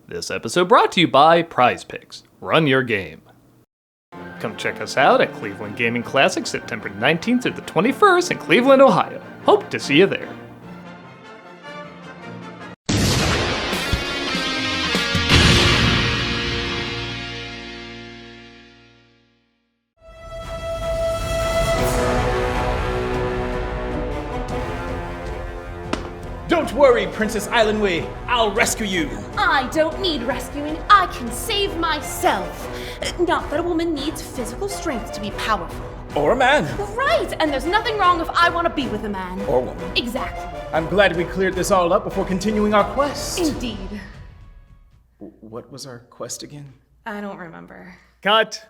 This episode brought to you by Prize Picks. Run your game. Come check us out at Cleveland Gaming Classic September 19th through the 21st in Cleveland, Ohio. Hope to see you there. Don't worry, Princess Islandway. I'll rescue you. I don't need rescuing. I can save myself. Not that a woman needs physical strength to be powerful. Or a man. Right, and there's nothing wrong if I want to be with a man. Or woman. Exactly. I'm glad we cleared this all up before continuing our quest. Indeed. What was our quest again? I don't remember. Cut.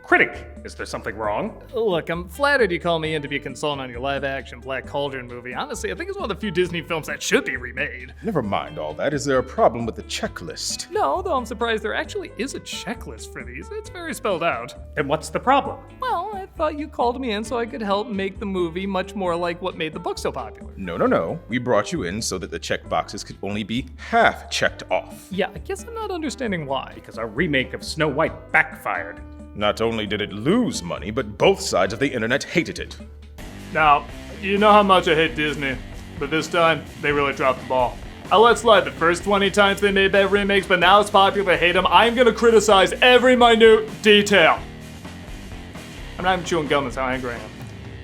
Critic, is there something wrong? Look, I'm flattered you call me in to be a consultant on your live-action Black Cauldron movie. Honestly, I think it's one of the few Disney films that should be remade. Never mind all that. Is there a problem with the checklist? No, though I'm surprised there actually is a checklist for these. It's very spelled out. Then what's the problem? Well, I thought you called me in so I could help make the movie much more like what made the book so popular. No. We brought you in so that the check boxes could only be half checked off. Yeah, I guess I'm not understanding why. Because our remake of Snow White backfired. Not only did it lose money, but both sides of the internet hated it. Now, you know how much I hate Disney, but this time, they really dropped the ball. I let slide the first 20 times they made bad remakes, but now it's popular to hate them. I'm gonna criticize every minute detail. I'm not even chewing gum, that's how angry I am.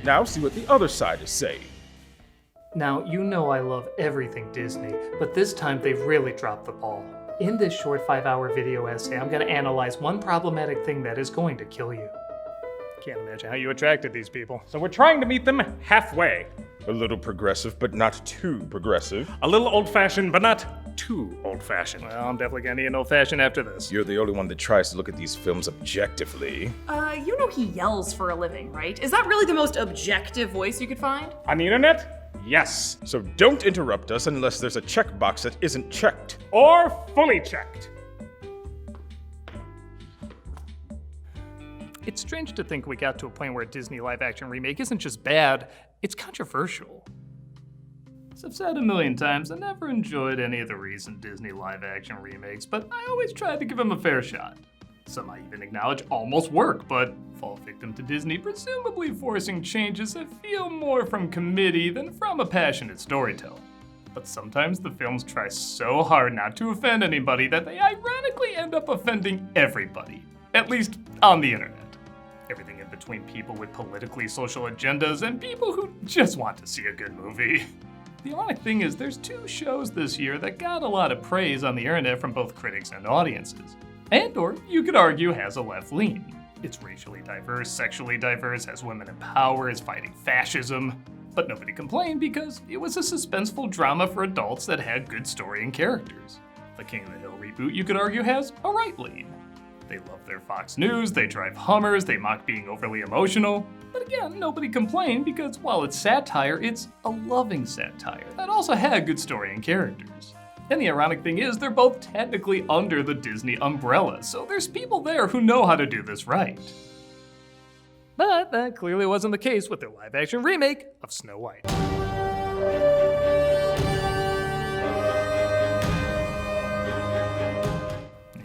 Now see what the other side is saying. Now, you know I love everything Disney, but this time they've really dropped the ball. In this short 5-hour video essay, I'm going to analyze one problematic thing that is going to kill you. Can't imagine how you attracted these people. So we're trying to meet them halfway. A little progressive, but not too progressive. A little old-fashioned, but not too old-fashioned. Well, I'm definitely going to need an old-fashioned after this. You're the only one that tries to look at these films objectively. You know he yells for a living, right? Is that really the most objective voice you could find? On the internet? Yes. So don't interrupt us unless there's a checkbox that isn't checked. Or fully checked. It's strange to think we got to a point where a Disney live-action remake isn't just bad, it's controversial. As I've said a million times, I never enjoyed any of the recent Disney live-action remakes, but I always tried to give them a fair shot. Some I even acknowledge almost work, but fall victim to Disney presumably forcing changes that feel more from committee than from a passionate storyteller. But sometimes the films try so hard not to offend anybody that they ironically end up offending everybody, at least on the internet. Everything in between people with politically social agendas and people who just want to see a good movie. The ironic thing is there's 2 shows this year that got a lot of praise on the internet from both critics and audiences. And, or you could argue, has a left lean. It's racially diverse, sexually diverse, has women in power, is fighting fascism. But nobody complained because it was a suspenseful drama for adults that had good story and characters. The King of the Hill reboot, you could argue, has a right lean. They love their Fox News, they drive Hummers, they mock being overly emotional. But again, nobody complained because while it's satire, it's a loving satire that also had good story and characters. And the ironic thing is, they're both technically under the Disney umbrella, so there's people there who know how to do this right. But that clearly wasn't the case with their live-action remake of Snow White.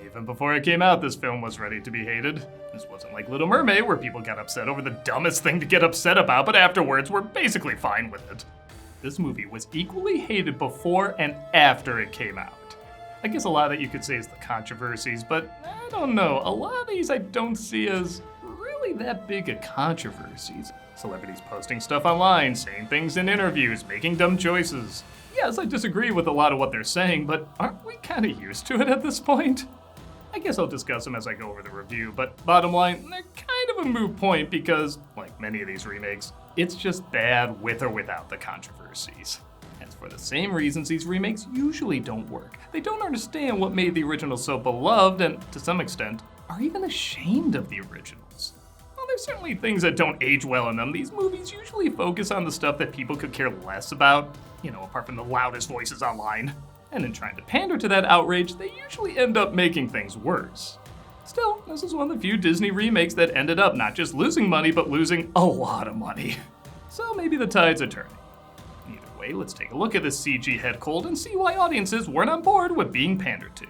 Even before it came out, this film was ready to be hated. This wasn't like Little Mermaid, where people got upset over the dumbest thing to get upset about, but afterwards were basically fine with it. This movie was equally hated before and after it came out. I guess a lot of that you could say is the controversies, but I don't know. A lot of these I don't see as really that big of controversies. Celebrities posting stuff online, saying things in interviews, making dumb choices. Yes, I disagree with a lot of what they're saying, but aren't we kind of used to it at this point? I guess I'll discuss them as I go over the review, but bottom line, they're kind of a moot point because, like many of these remakes, it's just bad with or without the controversies. And for the same reasons these remakes usually don't work. They don't understand what made the original so beloved and, to some extent, are even ashamed of the originals. While there's certainly things that don't age well in them, these movies usually focus on the stuff that people could care less about, apart from the loudest voices online. And in trying to pander to that outrage, they usually end up making things worse. Still, this is one of the few Disney remakes that ended up not just losing money, but losing a lot of money. So maybe the tides are turning. Either way, Anyway, let's take a look at this CG head cold and see why audiences weren't on board with being pandered to.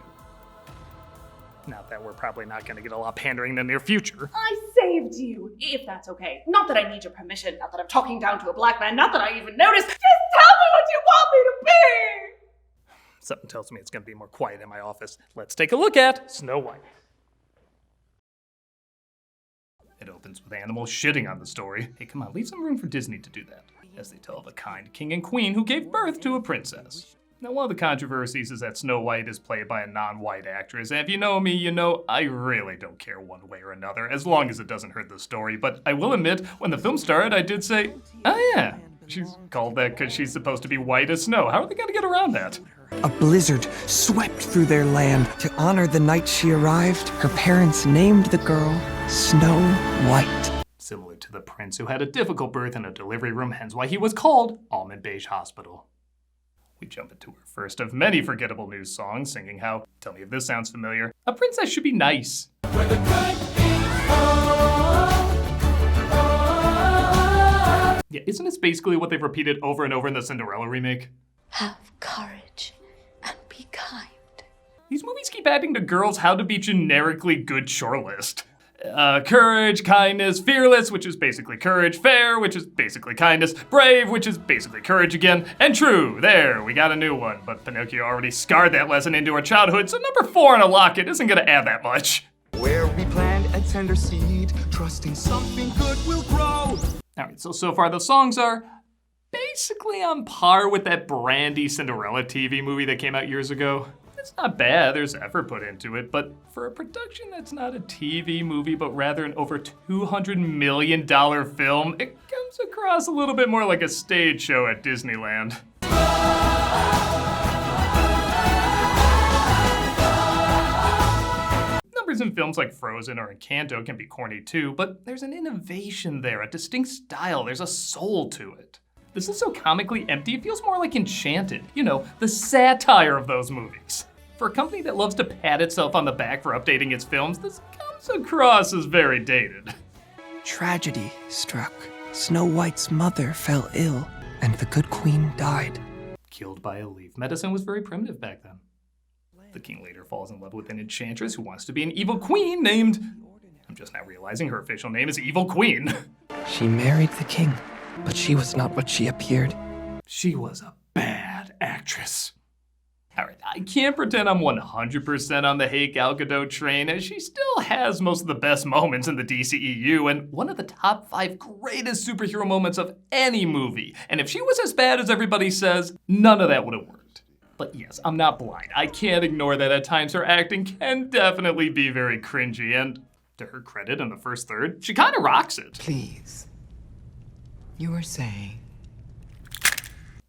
Not that we're probably not going to get a lot of pandering in the near future. I saved you, if that's okay. Not that I need your permission, not that I'm talking down to a black man, not that I even noticed. Just tell me what you want me to be! Something tells me it's going to be more quiet in my office. Let's take a look at Snow White. It opens with animals shitting on the story. Hey, come on, leave some room for Disney to do that, as they tell of a kind king and queen who gave birth to a princess. Now, one of the controversies is that Snow White is played by a non-white actress, and if you know me, you know I really don't care one way or another, as long as it doesn't hurt the story. But I will admit, when the film started, I did say, oh yeah, she's called that because she's supposed to be white as snow. How are they going to get around that? A blizzard swept through their land. To honor the night she arrived, her parents named the girl Snow White. Similar to the prince who had a difficult birth in a delivery room, hence why he was called Almond Beige Hospital. We jump into our first of many forgettable news songs, singing how, tell me if this sounds familiar, a princess should be nice. Yeah, isn't this basically what they've repeated over and over in the Cinderella remake? Have courage and be kind. These movies keep adding to girls how to be generically good short list. Courage, kindness, fearless, which is basically courage, fair, which is basically kindness, brave, which is basically courage again, and true. There, we got a new one, but Pinocchio already scarred that lesson into our childhood, so number 4 on a locket isn't gonna add that much. Where we plant a tender seed, trusting something good will grow. Alright, so far the songs are basically on par with that Brandy Cinderella TV movie that came out years ago. It's not bad, there's effort put into it, but for a production that's not a TV movie, but rather an over $200 million film, it comes across a little bit more like a stage show at Disneyland. Numbers in films like Frozen or Encanto can be corny too, but there's an innovation there, a distinct style, there's a soul to it. This is so comically empty, it feels more like Enchanted. You know, the satire of those movies. For a company that loves to pat itself on the back for updating its films, this comes across as very dated. Tragedy struck. Snow White's mother fell ill, and the good queen died. Killed by a leaf. Medicine was very primitive back then. The king later falls in love with an enchantress who wants to be an evil queen named... I'm just now realizing her official name is Evil Queen. She married the king, but she was not what she appeared. She was a bad actress. Alright, I can't pretend I'm 100% on the hate Gal Gadot train, as she still has most of the best moments in the DCEU, and one of the top 5 greatest superhero moments of any movie. And if she was as bad as everybody says, none of that would have worked. But yes, I'm not blind. I can't ignore that at times her acting can definitely be very cringy, and to her credit in the first third, she kinda rocks it. Please. You were saying...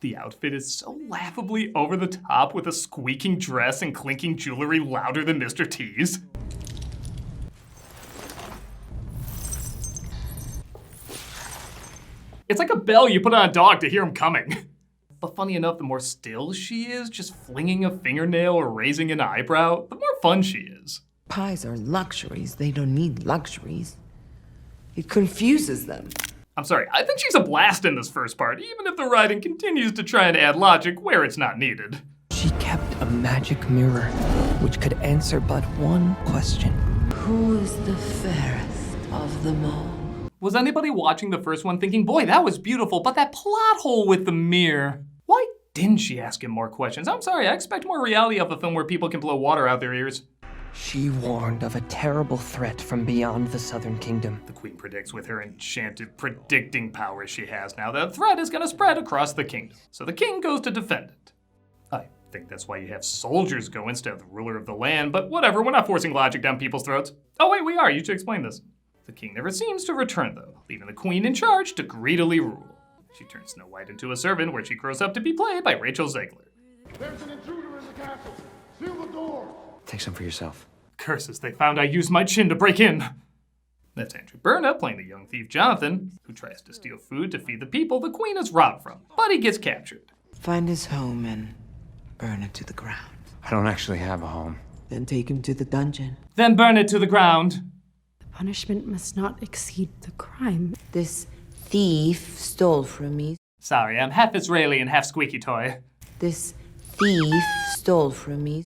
The outfit is so laughably over the top with a squeaking dress and clinking jewelry louder than Mr. T's. It's like a bell you put on a dog to hear him coming. But funny enough, the more still she is, just flinging a fingernail or raising an eyebrow, the more fun she is. Pies are luxuries. They don't need luxuries. It confuses them. I'm sorry, I think she's a blast in this first part, even if the writing continues to try and add logic where it's not needed. She kept a magic mirror, which could answer but one question. Who is the fairest of them all? Was anybody watching the first one thinking, boy, that was beautiful, but that plot hole with the mirror? Why didn't she ask him more questions? I'm sorry, I expect more reality of a film where people can blow water out their ears. She warned of a terrible threat from beyond the Southern Kingdom. The queen predicts with her enchanted predicting powers she has now that a threat is gonna spread across the kingdom. So the king goes to defend it. I think that's why you have soldiers go instead of the ruler of the land, but whatever, we're not forcing logic down people's throats. Oh wait, we are, you should explain this. The king never seems to return though, leaving the queen in charge to greedily rule. She turns Snow White into a servant where she grows up to be played by Rachel Zegler. There's an intruder in the castle. Seal the door. Take some for yourself. Curses, they found I used my chin to break in. That's Andrew Burnap playing the young thief Jonathan, who tries to steal food to feed the people the queen is robbed from, but he gets captured. Find his home and burn it to the ground. I don't actually have a home. Then take him to the dungeon. Then burn it to the ground. The punishment must not exceed the crime. This thief stole from me. Sorry, I'm half Israeli and half squeaky toy. This thief stole from me.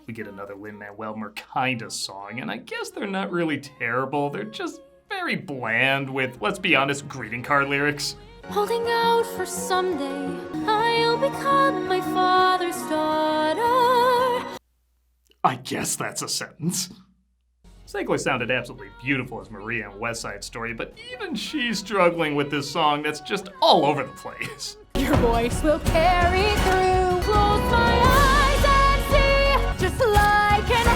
We get another Lin-Manuel Miranda song, and I guess they're not really terrible. They're just very bland with, let's be honest, greeting card lyrics. Holding out for someday, I'll become my father's daughter. I guess that's a sentence. Zegler sounded absolutely beautiful as Maria in West Side Story, but even she's struggling with this song that's just all over the place. Your voice will carry through. Close my eyes and see, just like an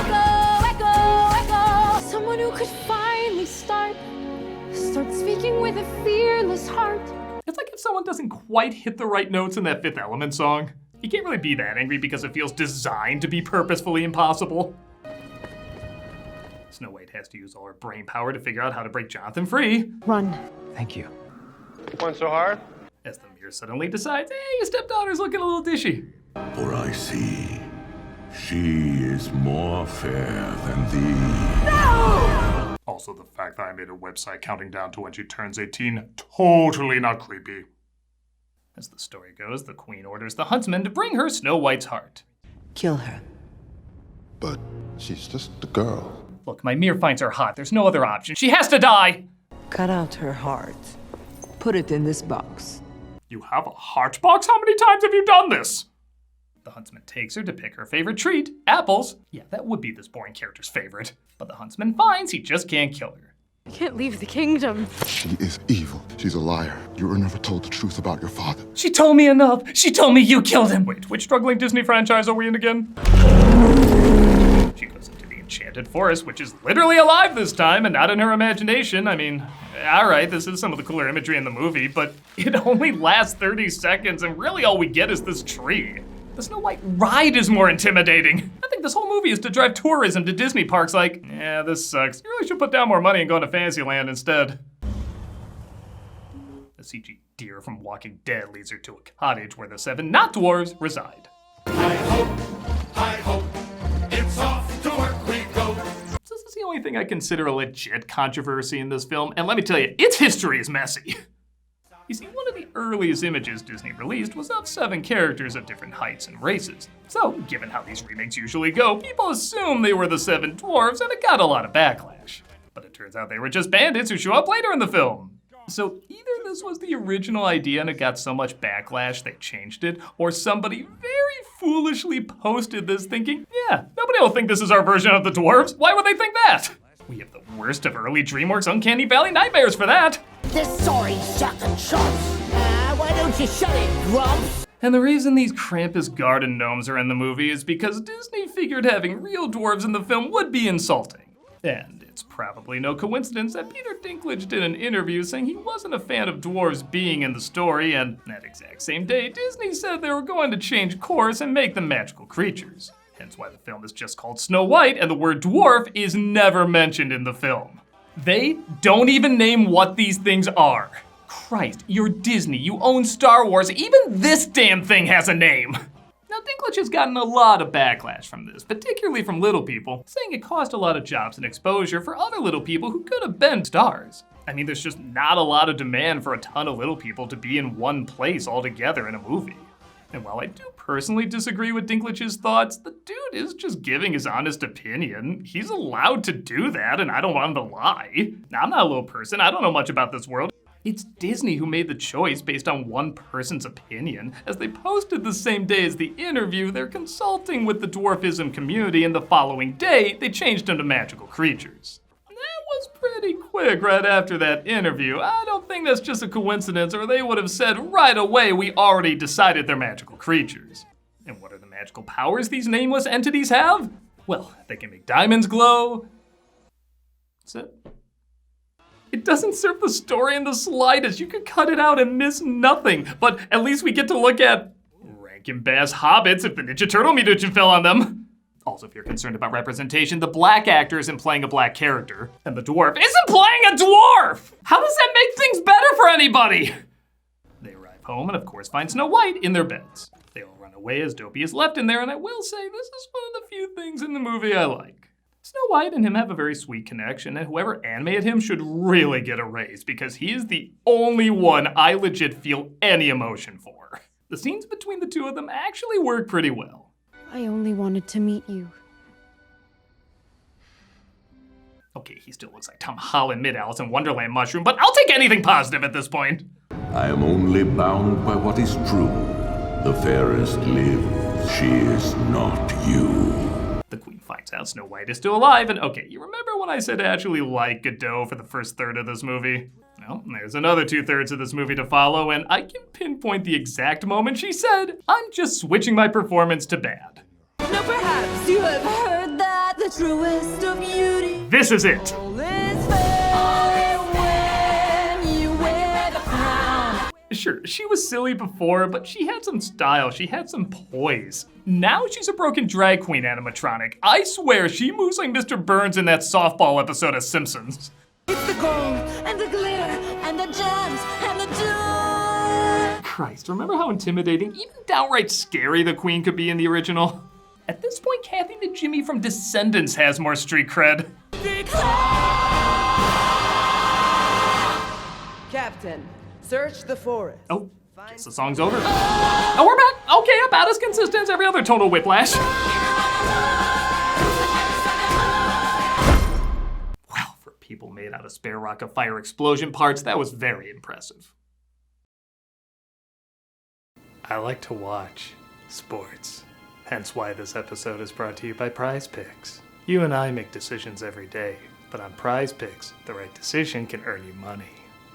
echo. Someone who could finally start speaking with a fearless heart. It's like if someone doesn't quite hit the right notes in that Fifth Element song. You can't really be that angry because it feels designed to be purposefully impossible. Snow White has to use all her brain power to figure out how to break Jonathan free. Run. Thank you. One so hard? As the mirror suddenly decides, hey, your stepdaughter's looking a little dishy. For I see, she is more fair than thee. No! Also, the fact that I made a website counting down to when she turns 18, totally not creepy. As the story goes, the queen orders the huntsman to bring her Snow White's heart. Kill her. But she's just a girl. Look, my mirror finds her hot. There's no other option. She has to die! Cut out her heart. Put it in this box. You have a heart box? How many times have you done this? The huntsman takes her to pick her favorite treat, apples. Yeah, that would be this boring character's favorite. But the huntsman finds he just can't kill her. I can't leave the kingdom. She is evil. She's a liar. You were never told the truth about your father. She told me enough. She told me you killed him. Wait, which struggling Disney franchise are we in again? She goes into the Enchanted Forest, which is literally alive this time and not in her imagination. I mean, all right, this is some of the cooler imagery in the movie, but it only lasts 30 seconds and really all we get is this tree. The Snow White ride is more intimidating. I think this whole movie is to drive tourism to Disney parks like, yeah, this sucks. You really should put down more money and go into Fantasyland instead. The CG deer from Walking Dead leads her to a cottage where the seven not dwarves reside. I hope, it's off to work we go. This is the only thing I consider a legit controversy in this film, and let me tell you, its history is messy. You see, one of the earliest images Disney released was of 7 characters of different heights and races. So, given how these remakes usually go, people assume they were the 7 dwarves, and it got a lot of backlash. But it turns out they were just bandits who show up later in the film. So either this was the original idea and it got so much backlash they changed it, or somebody very foolishly posted this thinking, yeah, nobody will think this is our version of the dwarves. Why would they think that? We have the worst of early DreamWorks Uncanny Valley nightmares for that. This sorry sucking chumps. Why don't you shut it, grumps? And the reason these Krampus garden gnomes are in the movie is because Disney figured having real dwarves in the film would be insulting. And it's probably no coincidence that Peter Dinklage did an interview saying he wasn't a fan of dwarves being in the story, and that exact same day, Disney said they were going to change course and make them magical creatures. Hence why the film is just called Snow White and the word dwarf is never mentioned in the film. They don't even name what these things are. Christ, you're Disney, you own Star Wars, even this damn thing has a name. Now, Dinklage has gotten a lot of backlash from this, particularly from little people, saying it cost a lot of jobs and exposure for other little people who could have been stars. I mean, there's just not a lot of demand for a ton of little people to be in one place all together in a movie. And while I do personally disagree with Dinklage's thoughts, the dude is just giving his honest opinion. He's allowed to do that, and I don't want him to lie. Now, I'm not a little person, I don't know much about this world. It's Disney who made the choice based on one person's opinion. As they posted the same day as the interview, they're consulting with the dwarfism community, and the following day, they changed them to magical creatures. That was pretty quick right after that interview. I don't think that's just a coincidence, or they would have said right away we already decided they're magical creatures. And what are the magical powers these nameless entities have? Well, they can make diamonds glow. That's it. It doesn't serve the story in the slightest. You could cut it out and miss nothing. But at least we get to look at Rankin Bass hobbits if the Ninja Turtle mutation fell on them. Also, if you're concerned about representation, the black actor isn't playing a black character, and the dwarf isn't playing a dwarf! How does that make things better for anybody? They arrive home and of course find Snow White in their beds. They all run away as Dopey is left in there, and I will say this is one of the few things in the movie I like. Snow White and him have a very sweet connection, and whoever animated him should really get a raise because he is the only one I legit feel any emotion for. The scenes between the two of them actually work pretty well. I only wanted to meet you. Okay, he still looks like Tom Holland mid-Alice in Wonderland mushroom, but I'll take anything positive at this point. I am only bound by what is true. The fairest lives, she is not you. The Queen finds out Snow White is still alive, and okay, you remember when I said I actually like Gadot for the first third of this movie? Well, there's another 2/3 of this movie to follow, and I can pinpoint the exact moment she said, "I'm just switching my performance to bad." Now perhaps you have heard that the truest of beauty This is it. is fair when you wear the crown. Sure, she was silly before, but she had some style, she had some poise. Now she's a broken drag queen animatronic. I swear she moves like Mr. Burns in that softball episode of Simpsons. It's the gold and the glitter and the gems and the jewels. Christ, remember how intimidating, even downright scary the Queen could be in the original? At this point, Kathy Najimy from Descendants has more street cred. Captain, search the forest. Oh, guess the song's over. Oh, we're back. Okay, about as consistent as every other tonal whiplash. Well, for people made out of spare rocket fire explosion parts, that was very impressive. I like to watch sports. Hence why this episode is brought to you by Prize Picks. You and I make decisions every day, but on Prize Picks, the right decision can earn you money.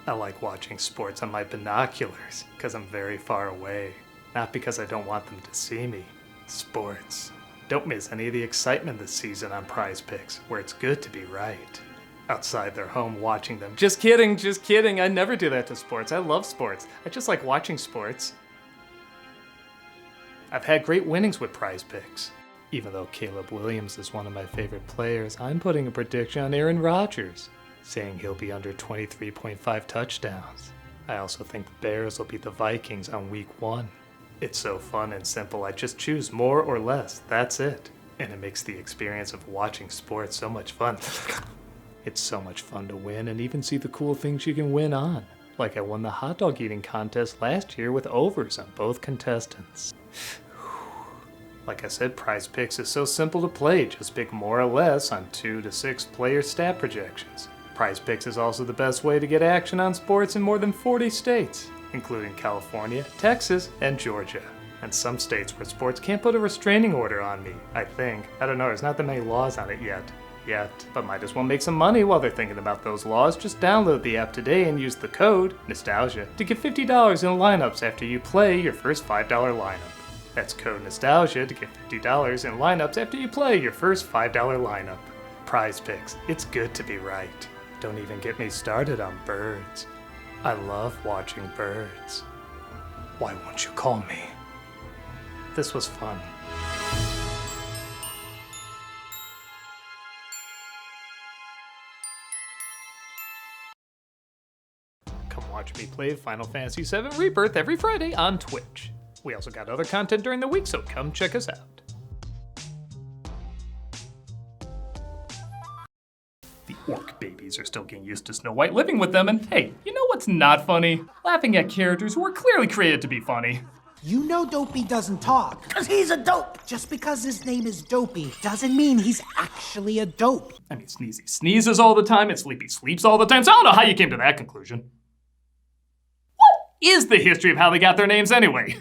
I like watching sports on my binoculars, because I'm very far away. Not because I don't want them to see me. Sports. Don't miss any of the excitement this season on Prize Picks, where it's good to be right. Outside their home watching them. Just kidding. I never do that to sports. I love sports. I just like watching sports. I've had great winnings with Prize Picks. Even though Caleb Williams is one of my favorite players, I'm putting a prediction on Aaron Rodgers, saying he'll be under 23.5 touchdowns. I also think the Bears will beat the Vikings on week 1. It's so fun and simple, I just choose more or less, that's it. And it makes the experience of watching sports so much fun. It's so much fun to win and even see the cool things you can win on. Like I won the hot dog eating contest last year with overs on both contestants. Like I said, Prize Picks is so simple to play, just pick more or less on 2 to 6 player stat projections. Prize Picks is also the best way to get action on sports in more than 40 states, including California, Texas, and Georgia. And some states where sports can't put a restraining order on me, I think. I don't know, there's not that many laws on it yet. But might as well make some money while they're thinking about those laws. Just download the app today and use the code Nostalgia to get $50 in lineups after you play your first $5 lineup. That's code Nostalgia to get $50 in lineups after you play your first $5 lineup. Prize Picks, it's good to be right. Don't even get me started on birds. I love watching birds. Why won't you call me? This was fun. Come watch me play Final Fantasy VII Rebirth every Friday on Twitch. We also got other content during the week, so come check us out. The orc babies are still getting used to Snow White living with them, and hey, you know what's not funny? Laughing at characters who were clearly created to be funny. You know Dopey doesn't talk. Because he's a dope. Just because his name is Dopey doesn't mean he's actually a dope. I mean, Sneezy sneezes all the time, and Sleepy sleeps all the time, so I don't know how you came to that conclusion. What is the history of how they got their names anyway?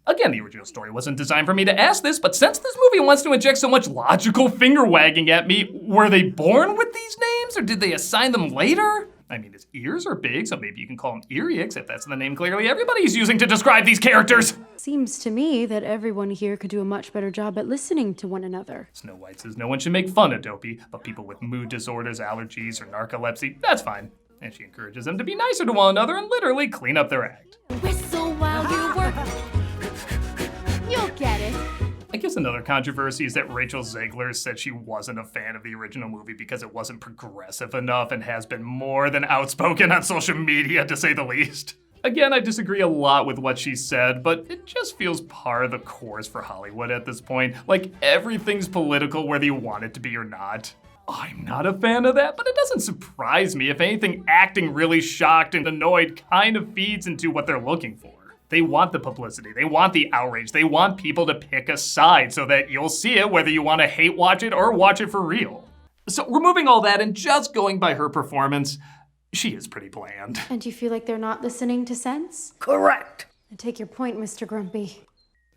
Again, the original story wasn't designed for me to ask this, but since this movie wants to inject so much logical finger-wagging at me, were they born with these names, or did they assign them later? I mean, his ears are big, so maybe you can call him Earix if that's the name clearly everybody's using to describe these characters. Seems to me that everyone here could do a much better job at listening to one another. Snow White says no one should make fun of Dopey, but people with mood disorders, allergies, or narcolepsy, that's fine. And she encourages them to be nicer to one another and literally clean up their act. Whistle while you work. You'll get it. I guess another controversy is that Rachel Zegler said she wasn't a fan of the original movie because it wasn't progressive enough and has been more than outspoken on social media, to say the least. Again, I disagree a lot with what she said, but it just feels par the course for Hollywood at this point. Like, everything's political whether you want it to be or not. I'm not a fan of that, but it doesn't surprise me. If anything, acting really shocked and annoyed kind of feeds into what they're looking for. They want the publicity, they want the outrage, they want people to pick a side so that you'll see it whether you want to hate watch it or watch it for real. So removing all that and just going by her performance, she is pretty bland. And you feel like they're not listening to sense? Correct. I take your point, Mr. Grumpy.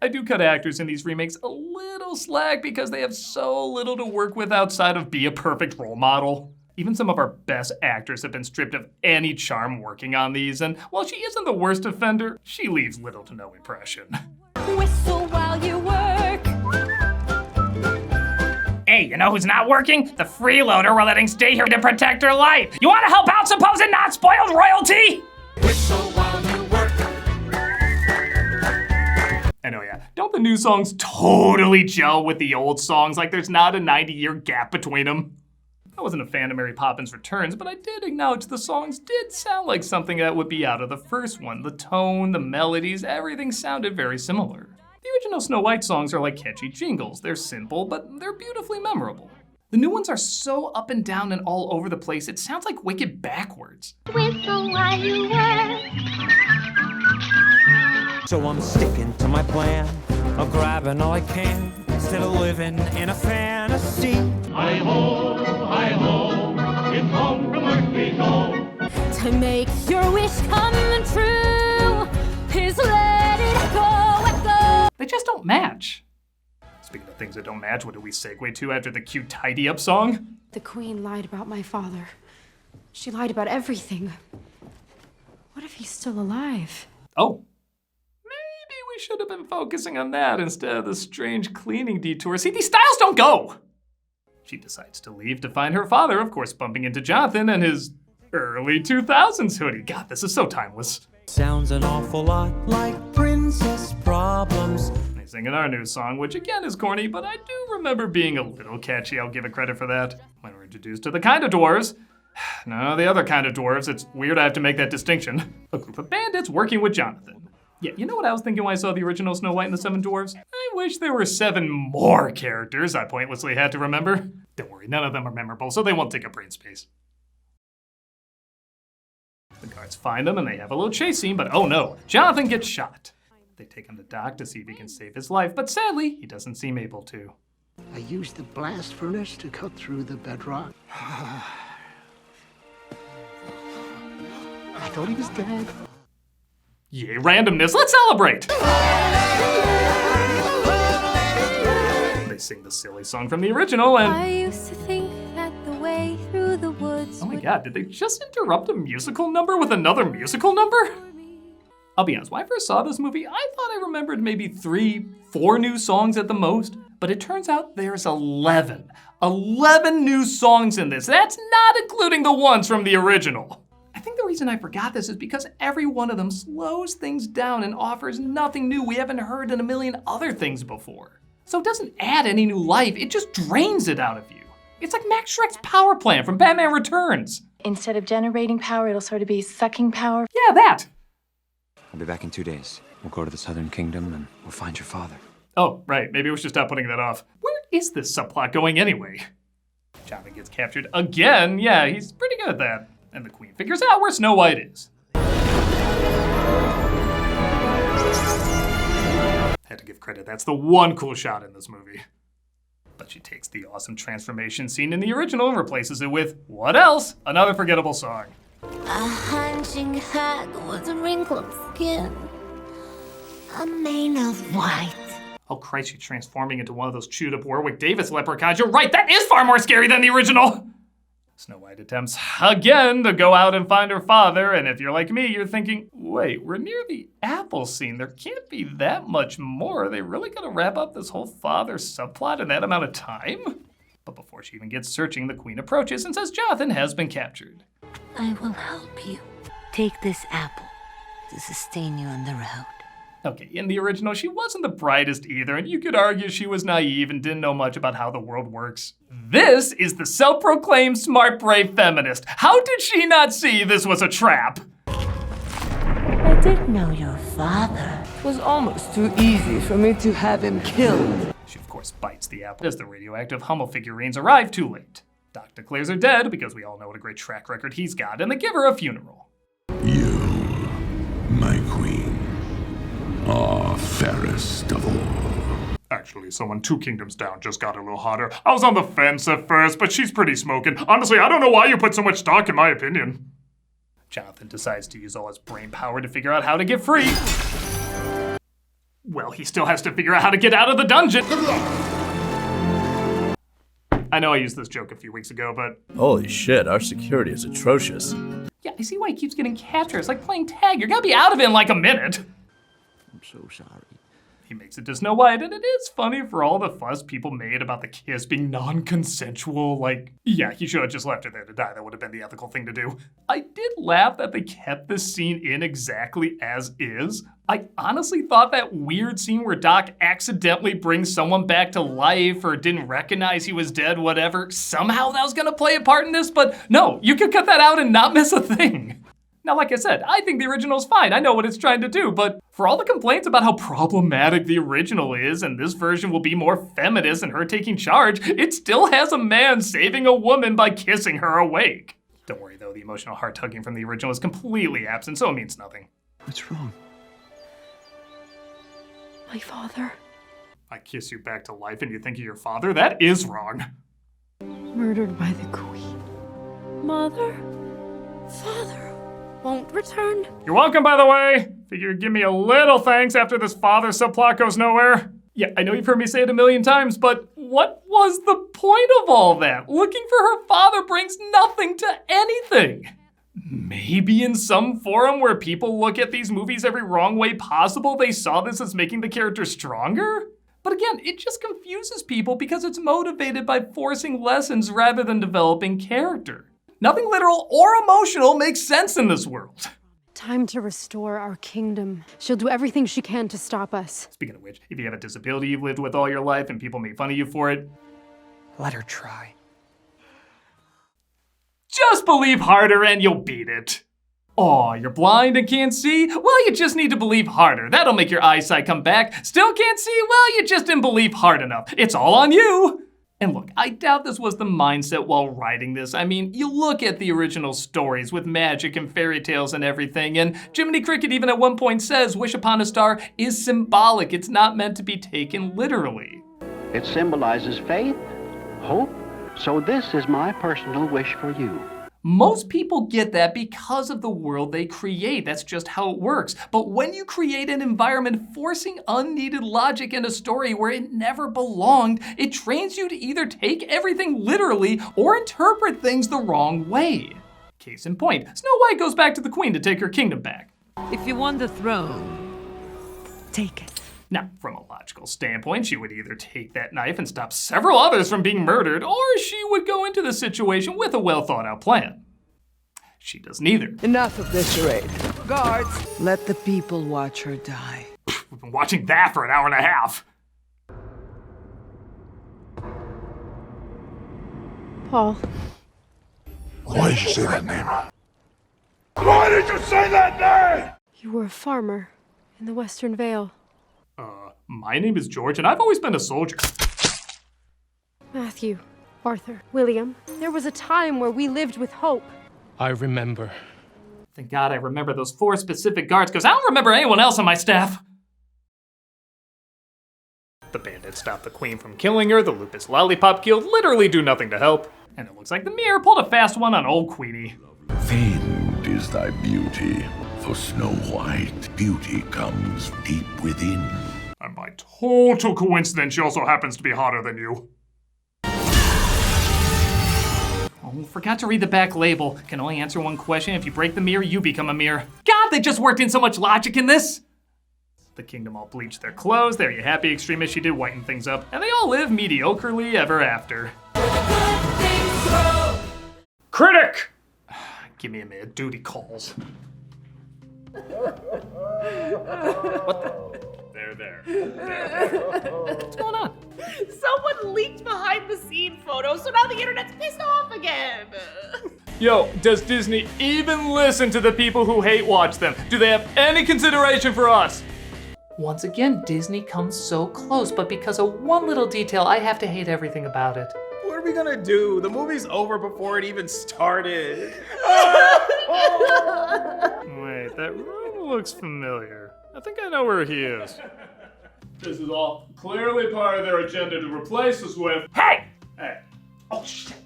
I do cut actors in these remakes a little slack because they have so little to work with outside of be a perfect role model. Even some of our best actors have been stripped of any charm working on these, and while she isn't the worst offender, she leaves little to no impression. Whistle while you work. Hey, you know who's not working? The freeloader we're letting stay here to protect her life. You want to help out supposed not spoiled royalty? Whistle while you work. I know, yeah. Don't the new songs totally gel with the old songs? Like there's not a 90-year gap between them? I wasn't a fan of Mary Poppins Returns, but I did acknowledge the songs did sound like something that would be out of the first one. The tone, the melodies, everything sounded very similar. The original Snow White songs are like catchy jingles. They're simple, but they're beautifully memorable. The new ones are so up and down and all over the place, it sounds like Wicked backwards. Whistle while you work. So I'm sticking to my plan of grabbing all I can instead of living in a fantasy. Hi-ho, it's home from work we go. To make your wish come true is let it go. They just don't match. Speaking of things that don't match, what do we segue to after the cute tidy up song? The Queen lied about my father. She lied about everything. What if he's still alive? Oh. Maybe we should have been focusing on that instead of the strange cleaning detour. See, these styles don't go! She decides to leave to find her father, of course bumping into Jonathan and his early 2000s hoodie. God, this is so timeless. Sounds an awful lot like Princess Problems. They sing in our new song, which again is corny, but I do remember being a little catchy. I'll give it credit for that. When we're introduced to the kind of dwarves, no, the other kind of dwarves, it's weird I have to make that distinction. A group of bandits working with Jonathan. Yeah, you know what I was thinking when I saw the original Snow White and the Seven Dwarfs? I wish there were 7 more characters I pointlessly had to remember. Don't worry, none of them are memorable, so they won't take up brain space. The guards find them and they have a little chase scene, but oh no, Jonathan gets shot. They take him to Doc to see if he can save his life, but sadly, he doesn't seem able to. I used the blast furnace to cut through the bedrock. I thought he was dead. Yay, randomness, let's celebrate! They sing the silly song from the original and... I used to think that the way through the woods. Oh my god, did they just interrupt a musical number with another musical number? I'll be honest, when I first saw this movie, I thought I remembered maybe 3, 4 new songs at the most, but it turns out there's 11. 11 new songs in this. That's not including the ones from the original. I think the reason I forgot this is because every one of them slows things down and offers nothing new we haven't heard in a million other things before. So it doesn't add any new life, it just drains it out of you. It's like Max Shrek's power plant from Batman Returns. Instead of generating power, it'll sort of be sucking power. Yeah, that. I'll be back in 2 days. We'll go to the Southern Kingdom and we'll find your father. Oh, right, maybe we should stop putting that off. Where is this subplot going anyway? Jonathan gets captured again. Yeah, he's pretty good at that. And the Queen figures out where Snow White is. Had to give credit, that's the one cool shot in this movie. But she takes the awesome transformation scene in the original and replaces it with, what else? Another forgettable song. A hunching hag with a wrinkled skin, a mane of white. Oh Christ, she's transforming into one of those chewed up Warwick Davis leprechauns. You're right, that is far more scary than the original! Snow White attempts again to go out and find her father, and if you're like me, you're thinking, wait, we're near the apple scene. There can't be that much more. Are they really gonna wrap up this whole father subplot in that amount of time? But before she even gets searching, the Queen approaches and says Jonathan has been captured. I will help you. Take this apple to sustain you on the road. Okay, in the original, she wasn't the brightest either, and you could argue she was naive and didn't know much about how the world works. This is the self-proclaimed smart, brave feminist. How did she not see this was a trap? I did know your father. It was almost too easy for me to have him killed. She, of course, bites the apple as the radioactive Hummel figurines arrive too late. Doc declares her dead because we all know what a great track record he's got, and they give her a funeral. You, my queen, are fairest of all. Actually, someone 2 kingdoms down just got a little hotter. I was on the fence at first, but she's pretty smoking. Honestly, I don't know why you put so much stock in my opinion. Jonathan decides to use all his brain power to figure out how to get free. Well, he still has to figure out how to get out of the dungeon. I know I used this joke a few weeks ago, but... Holy shit, our security is atrocious. Yeah, I see why he keeps getting captured. It's like playing tag. You're gonna be out of it in like a minute. I'm so sorry. He makes it to Snow White, and it is funny for all the fuss people made about the kiss being non-consensual. Like, yeah, he should have just left her there to die. That would have been the ethical thing to do. I did laugh that they kept this scene in exactly as is. I honestly thought that weird scene where Doc accidentally brings someone back to life or didn't recognize he was dead, whatever, somehow that was gonna play a part in this, but no, you could cut that out and not miss a thing. Now, like I said, I think the original is fine. I know what it's trying to do, but for all the complaints about how problematic the original is, and this version will be more feminist and her taking charge, it still has a man saving a woman by kissing her awake. Don't worry though, the emotional heart-tugging from the original is completely absent, so it means nothing. What's wrong? My father. I kiss you back to life and you think of your father? That is wrong. Murdered by the queen. Mother? Father won't return. You're welcome, by the way. Figure you'd give me a little thanks after this father subplot goes nowhere. Yeah, I know you've heard me say it a million times, but what was the point of all that? Looking for her father brings nothing to anything. Maybe in some forum where people look at these movies every wrong way possible, they saw this as making the character stronger? But again, it just confuses people because it's motivated by forcing lessons rather than developing character. Nothing literal or emotional makes sense in this world. Time to restore our kingdom. She'll do everything she can to stop us. Speaking of which, if you have a disability you've lived with all your life and people make fun of you for it, let her try. Just believe harder and you'll beat it. Aw, you're blind and can't see? Well, you just need to believe harder. That'll make your eyesight come back. Still can't see? Well, you just didn't believe hard enough. It's all on you. And look, I doubt this was the mindset while writing this. I mean, you look at the original stories with magic and fairy tales and everything, and Jiminy Cricket even at one point says wish upon a star is symbolic. It's not meant to be taken literally. It symbolizes faith, hope. So this is my personal wish for you. Most people get that because of the world they create. That's just how it works. But when you create an environment forcing unneeded logic in a story where it never belonged, it trains you to either take everything literally or interpret things the wrong way. Case in point, Snow White goes back to the Queen to take her kingdom back. If you want the throne, take it. Now, from a logical standpoint, she would either take that knife and stop several others from being murdered, or she would go into the situation with a well-thought-out plan. She does neither. Enough of this charade. Guards, let the people watch her die. We've been watching that for an hour and a half. Paul. Why did you say that name? Why did you say that name? You were a farmer in the Western Vale. My name is George, and I've always been a soldier. Matthew, Arthur, William, there was a time where we lived with hope. I remember. Thank God I remember those 4 specific guards, because I don't remember anyone else on my staff. The bandit stopped the Queen from killing her, the Lupus Lollipop Guild literally do nothing to help, and it looks like the mirror pulled a fast one on old Queenie. Famed is thy beauty, for Snow White, beauty comes deep within. And by total coincidence, she also happens to be hotter than you. Oh, forgot to read the back label. Can only answer one question. If you break the mirror, you become a mirror. God, they just worked in so much logic in this. The kingdom all bleached their clothes. There you happy extremist, she did whiten things up. And they all live mediocrely ever after. Critic! Give me a minute, duty calls. What the? There. What's going on? Someone leaked behind the scene photos, so now the internet's pissed off again. Yo, does Disney even listen to the people who hate watch them? Do they have any consideration for us? Once again, Disney comes so close, but because of one little detail, I have to hate everything about it. What are we gonna do? The movie's over before it even started. Wait, that room looks familiar. I think I know where he is. This is all clearly part of their agenda to replace us with... Hey! Hey. Oh, shit.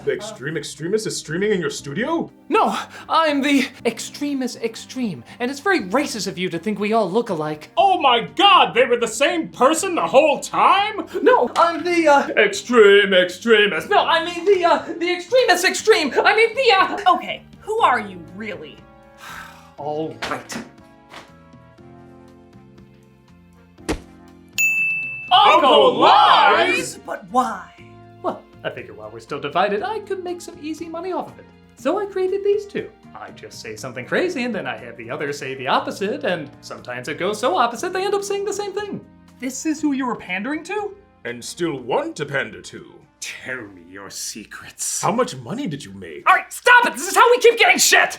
The extreme extremist is streaming in your studio? No, I'm the extremist extreme, and it's very racist of you to think we all look alike. Oh my god, they were the same person the whole time? No, I'm the, extreme extremist. No, I mean the extremist extreme. I mean the, Okay, who are you really? All right. Uncle Lies! But why? Well, I figured while we're still divided, I could make some easy money off of it. So I created these two. I just say something crazy and then I have the other say the opposite, and sometimes it goes so opposite they end up saying the same thing. This is who you were pandering to? And still want to pander to. Tell me your secrets. How much money did you make? Alright, stop it! This is how we keep getting shit!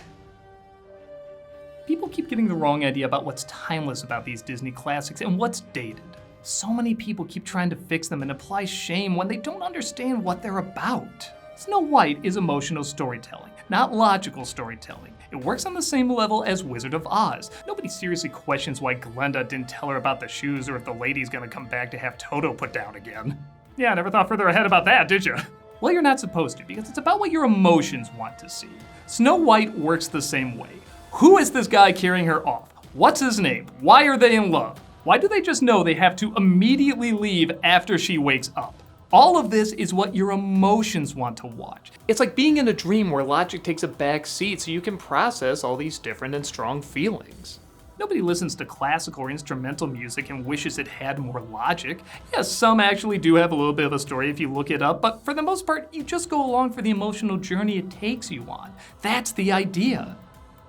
People keep getting the wrong idea about what's timeless about these Disney classics and what's dated. So many people keep trying to fix them and apply shame when they don't understand what they're about. Snow White is emotional storytelling, not logical storytelling. It works on the same level as Wizard of Oz. Nobody seriously questions why Glenda didn't tell her about the shoes or if the lady's gonna come back to have Toto put down again. Yeah, I never thought further ahead about that, did you? Well, you're not supposed to, because it's about what your emotions want to see. Snow White works the same way. Who is this guy carrying her off? What's his name? Why are they in love? Why do they just know they have to immediately leave after she wakes up? All of this is what your emotions want to watch. It's like being in a dream where logic takes a back seat so you can process all these different and strong feelings. Nobody listens to classical or instrumental music and wishes it had more logic. Yes, some actually do have a little bit of a story if you look it up, but for the most part, you just go along for the emotional journey it takes you on. That's the idea.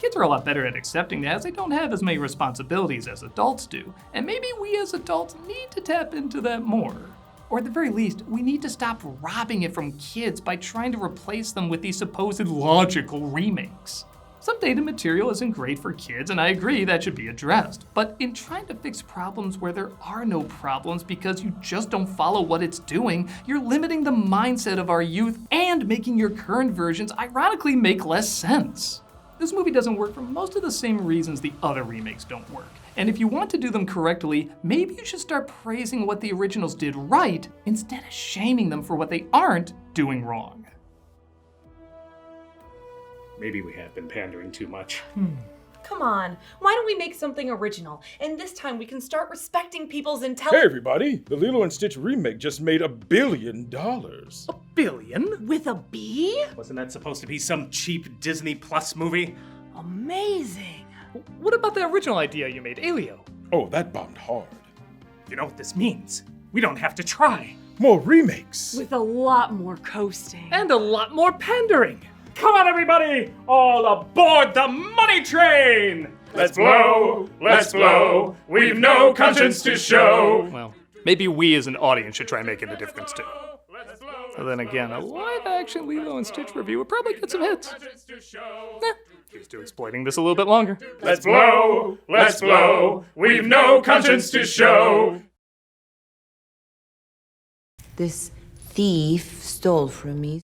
Kids are a lot better at accepting that as they don't have as many responsibilities as adults do, and maybe we as adults need to tap into that more. Or at the very least, we need to stop robbing it from kids by trying to replace them with these supposed logical remakes. Some dated material isn't great for kids, and I agree that should be addressed. But in trying to fix problems where there are no problems because you just don't follow what it's doing, you're limiting the mindset of our youth and making your current versions ironically make less sense. This movie doesn't work for most of the same reasons the other remakes don't work. And if you want to do them correctly, maybe you should start praising what the originals did right instead of shaming them for what they aren't doing wrong. Maybe we have been pandering too much. Come on, why don't we make something original? And this time we can start respecting people's Hey intelligence. everybody, the Lilo and Stitch remake just made $1 billion. $1 billion? With a B? Wasn't that supposed to be some cheap Disney Plus movie? Amazing. What about the original idea you made, Elio? Oh, that bombed hard. You know what this means? We don't have to try. More remakes. With a lot more coasting. And a lot more pandering. Come on, everybody! All aboard the money train! Let's blow, we've no conscience to show. Well, maybe we as an audience should try making a difference too. So then again, a live-action Lilo and Stitch review would probably get some hits. Here's to exploiting this a little bit longer. Let's blow, we've no conscience to show. This thief stole from me.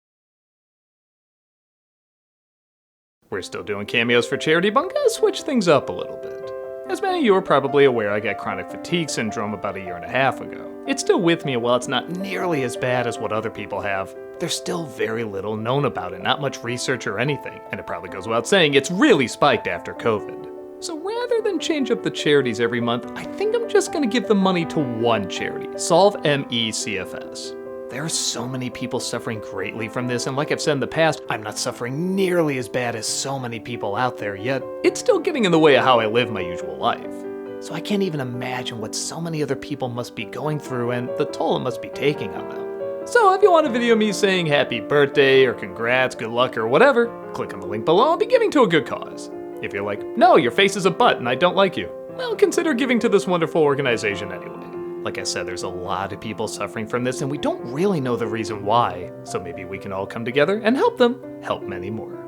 We're still doing cameos for charity, but I'm gonna switch things up a little bit. As many of you are probably aware, I got chronic fatigue syndrome about 1.5 years ago. It's still with me, and while it's not nearly as bad as what other people have, there's still very little known about it, not much research or anything, and it probably goes without saying it's really spiked after COVID. So rather than change up the charities every month, I think I'm just gonna give the money to one charity, Solve MECFS. There are so many people suffering greatly from this, and like I've said in the past, I'm not suffering nearly as bad as so many people out there, yet it's still getting in the way of how I live my usual life. So I can't even imagine what so many other people must be going through and the toll it must be taking on them. So if you want a video of me saying happy birthday or congrats, good luck or whatever, click on the link below and be giving to a good cause. If you're like, no, your face is a butt and I don't like you, well, consider giving to this wonderful organization anyway. Like I said, there's a lot of people suffering from this, and we don't really know the reason why. So maybe we can all come together and help them help many more.